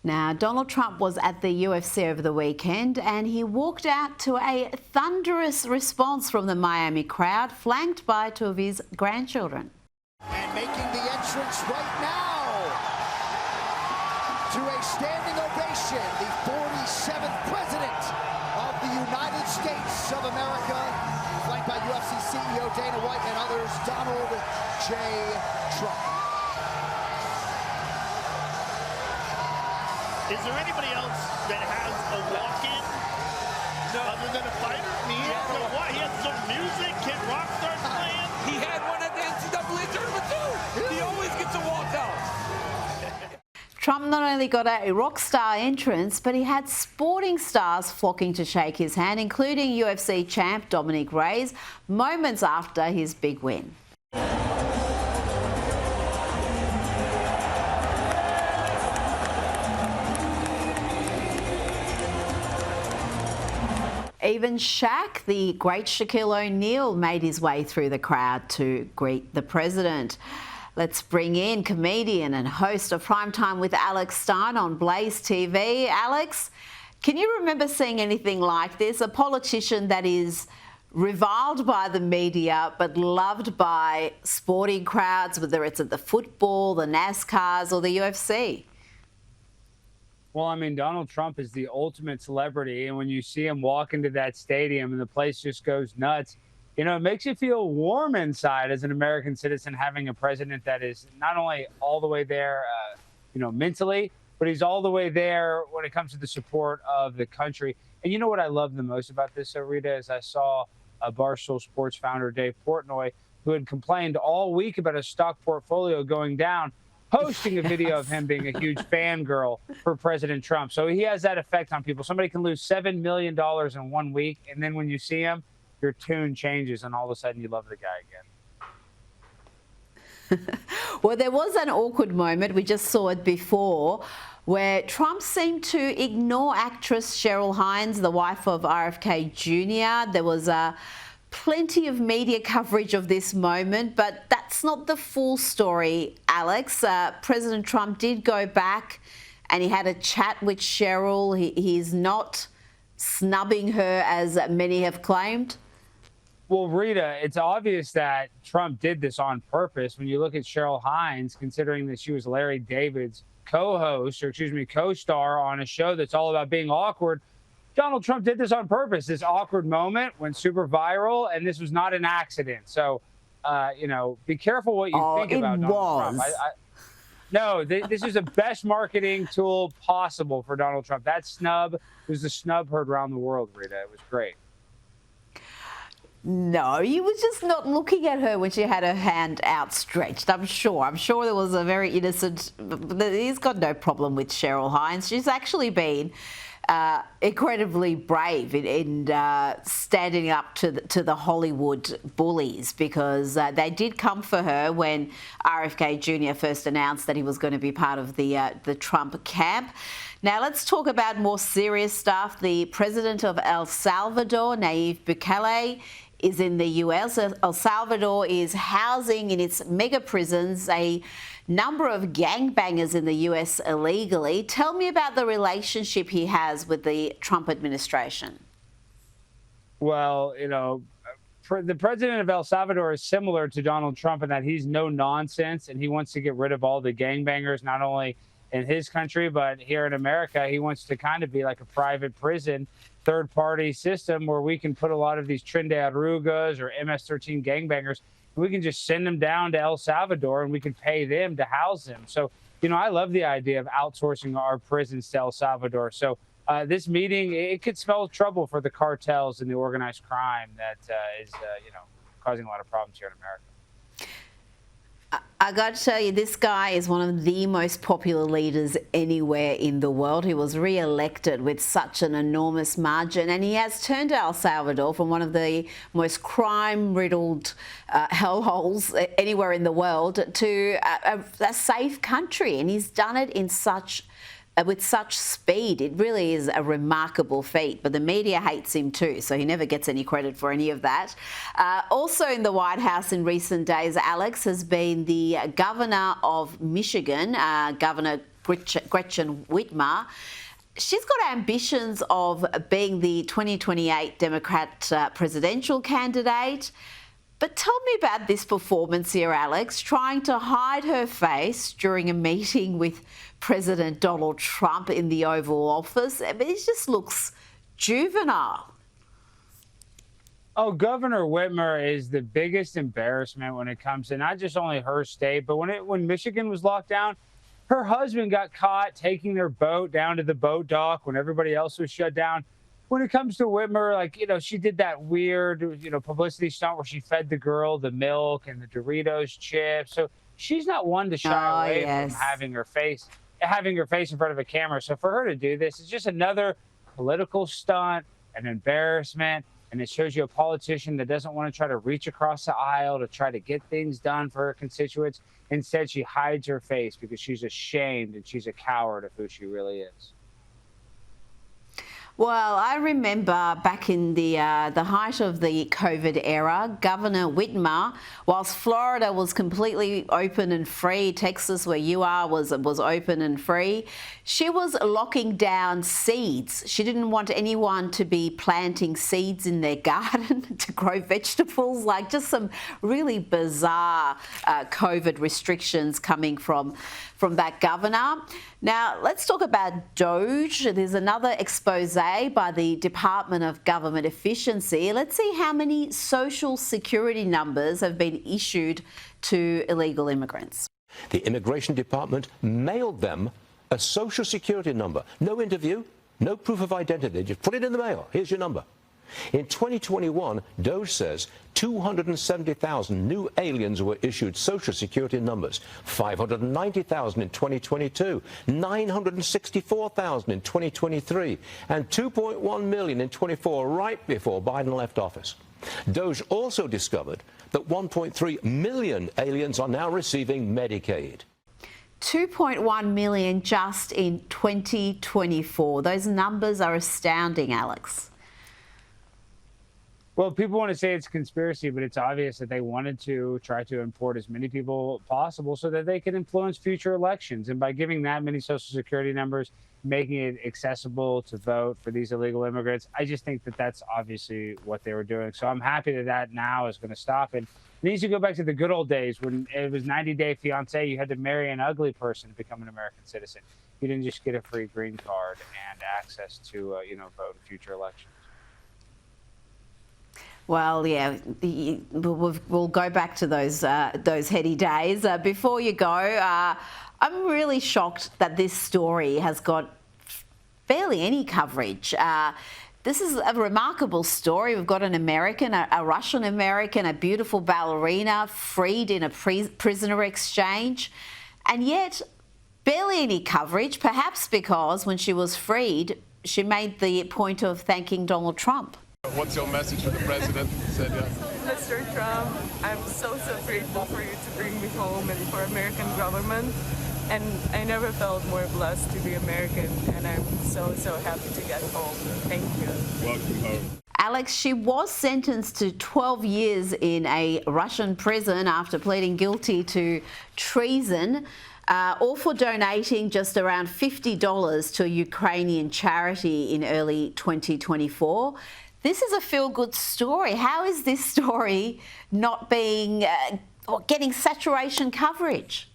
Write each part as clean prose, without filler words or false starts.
Now, Donald Trump was at the UFC over the weekend and he walked out to a thunderous response from the Miami crowd, flanked by two of his grandchildren. And making the entrance right now to a standing ovation, the 47th President of the United States of America, flanked by UFC CEO Dana White and others, Donald J. Trump. Is there anybody else that has a walk-in other than a fighter? I mean, he has some music. Can rock stars playing? He had one at the NCAA tournament too. He always gets a walkout. Trump not only got a rock star entrance, but he had sporting stars flocking to shake his hand, including UFC champ Dominic Reyes, moments after his big win. Even Shaq, the great Shaquille O'Neal, made his way through the crowd to greet the president. Let's bring in comedian and host of Primetime with Alex Stein on Blaze TV. Alex, can you remember seeing anything like this? A politician that is reviled by the media but loved by sporting crowds, whether it's at the football, the NASCARs or the UFC? Well, I mean, Donald Trump is the ultimate celebrity, and when you see him walk into that stadium and the place just goes nuts, you know, it makes you feel warm inside as an American citizen, having a president that is not only all the way there, mentally, but he's all the way there when it comes to the support of the country. And you know what I love the most about this, Rita, is I saw Barstool Sports founder Dave Portnoy, who had complained all week about his stock portfolio going down, posting a video of him being a huge fangirl for President Trump. So he has that effect on people. Somebody can lose $7 million in 1 week, and then when you see him, your tune changes, and all of a sudden you love the guy again. Well, there was an awkward moment, we just saw it before, where Trump seemed to ignore actress Cheryl Hines, the wife of RFK Jr. There was plenty of media coverage of this moment, but that's not the full story, Alex. President Trump did go back and he had a chat with Cheryl. He's not snubbing her as many have claimed. Well, Rita, it's obvious that Trump did this on purpose. When you look at Cheryl Hines, considering that she was Larry David's co-star on a show that's all about being awkward, Donald Trump did this on purpose. This awkward moment went super viral, and this was not an accident. So, be careful what you think about Donald Trump. No, this is the best marketing tool possible for Donald Trump. That snub was the snub heard around the world, Rita. It was great. No, he was just not looking at her when she had her hand outstretched. I'm sure there was a very innocent. He's got no problem with Cheryl Hines. She's actually been incredibly brave in standing up to the Hollywood bullies, because they did come for her when RFK Jr. first announced that he was going to be part of the Trump camp. Now let's talk about more serious stuff. The president of El Salvador, Nayib Bukele, is in the US. El Salvador is housing in its mega prisons a number of gangbangers in the US illegally. Tell me about the relationship he has with the Trump administration. Well, the president of El Salvador is similar to Donald Trump in that he's no nonsense, and he wants to get rid of all the gangbangers, not only in his country, but here in America. He wants to kind of be like a private prison, third-party system where we can put a lot of these Trinidad Rugas or MS-13 gangbangers. We can just send them down to El Salvador and we can pay them to house them. So, I love the idea of outsourcing our prisons to El Salvador. So this meeting, it could spell trouble for the cartels and the organized crime that is, causing a lot of problems here in America. I got to tell you, this guy is one of the most popular leaders anywhere in the world. He was re-elected with such an enormous margin, and he has turned El Salvador from one of the most crime-riddled hellholes anywhere in the world to a safe country, and he's done it in with such speed. It really is a remarkable feat, but the media hates him too, so he never gets any credit for any of that. Also in the White House in recent days, Alex, has been the governor of Michigan, Governor Gretchen Whitmer. She's got ambitions of being the 2028 Democrat presidential candidate. But tell me about this performance here, Alex, trying to hide her face during a meeting with President Donald Trump in the Oval Office. I mean, it just looks juvenile. Oh, Governor Whitmer is the biggest embarrassment when it comes to not just only her state, but when Michigan was locked down, her husband got caught taking their boat down to the boat dock when everybody else was shut down. When it comes to Whitmer, like, you know, she did that weird, publicity stunt where she fed the girl the milk and the Doritos chips. So she's not one to shy away from having her face in front of a camera. So for her to do this is just another political stunt, an embarrassment. And it shows you a politician that doesn't want to try to reach across the aisle to try to get things done for her constituents. Instead, she hides her face because she's ashamed and she's a coward of who she really is. Well, I remember back in the height of the COVID era, Governor Whitmer, whilst Florida was completely open and free, Texas, where you are, was open and free, she was locking down seeds. She didn't want anyone to be planting seeds in their garden to grow vegetables, like just some really bizarre COVID restrictions coming from that governor. Now, let's talk about Doge. There's another expose by the Department of Government Efficiency. Let's see how many social security numbers have been issued to illegal immigrants. The Immigration Department mailed them a social security number. No interview, no proof of identity. Just put it in the mail. Here's your number. In 2021, Doge says 270,000 new aliens were issued social security numbers, 590,000 in 2022, 964,000 in 2023, and 2.1 million in 24, right before Biden left office. Doge also discovered that 1.3 million aliens are now receiving Medicaid. 2.1 million just in 2024. Those numbers are astounding, Alex. Well, people want to say it's conspiracy, but it's obvious that they wanted to try to import as many people possible so that they can influence future elections. And by giving that many social security numbers, making it accessible to vote for these illegal immigrants, I just think that that's obviously what they were doing. So I'm happy that that now is going to stop. And it needs to go back to the good old days when it was 90-day fiancé. You had to marry an ugly person to become an American citizen. You didn't just get a free green card and access to, vote in future elections. Well, yeah, we'll go back to those heady days. Before you go, I'm really shocked that this story has got barely any coverage. This is a remarkable story. We've got an American, a Russian American, a beautiful ballerina freed in a prisoner exchange, and yet barely any coverage, perhaps because when she was freed, she made the point of thanking Donald Trump. What's your message to the president? Mr. Trump, I'm so grateful for you to bring me home and for American government. And I never felt more blessed to be American. And I'm so happy to get home. Thank you. Welcome home. Alex, she was sentenced to 12 years in a Russian prison after pleading guilty to treason. All for donating just around $50 to a Ukrainian charity in early 2024. This is a feel-good story. How is this story not being getting saturation coverage?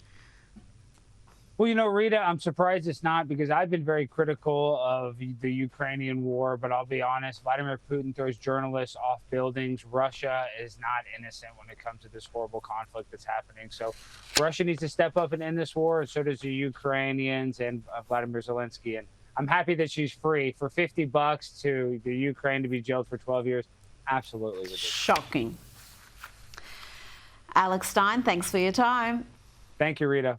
Well, Rita, I'm surprised it's not, because I've been very critical of the Ukrainian war, but I'll be honest, Vladimir Putin throws journalists off buildings. Russia is not innocent when it comes to this horrible conflict that's happening. So Russia needs to step up and end this war, and so does the Ukrainians and Vladimir Zelensky. And I'm happy that she's free. For $50 to the Ukraine to be jailed for 12 years, absolutely ridiculous. Shocking. Alex Stein, thanks for your time. Thank you, Rita.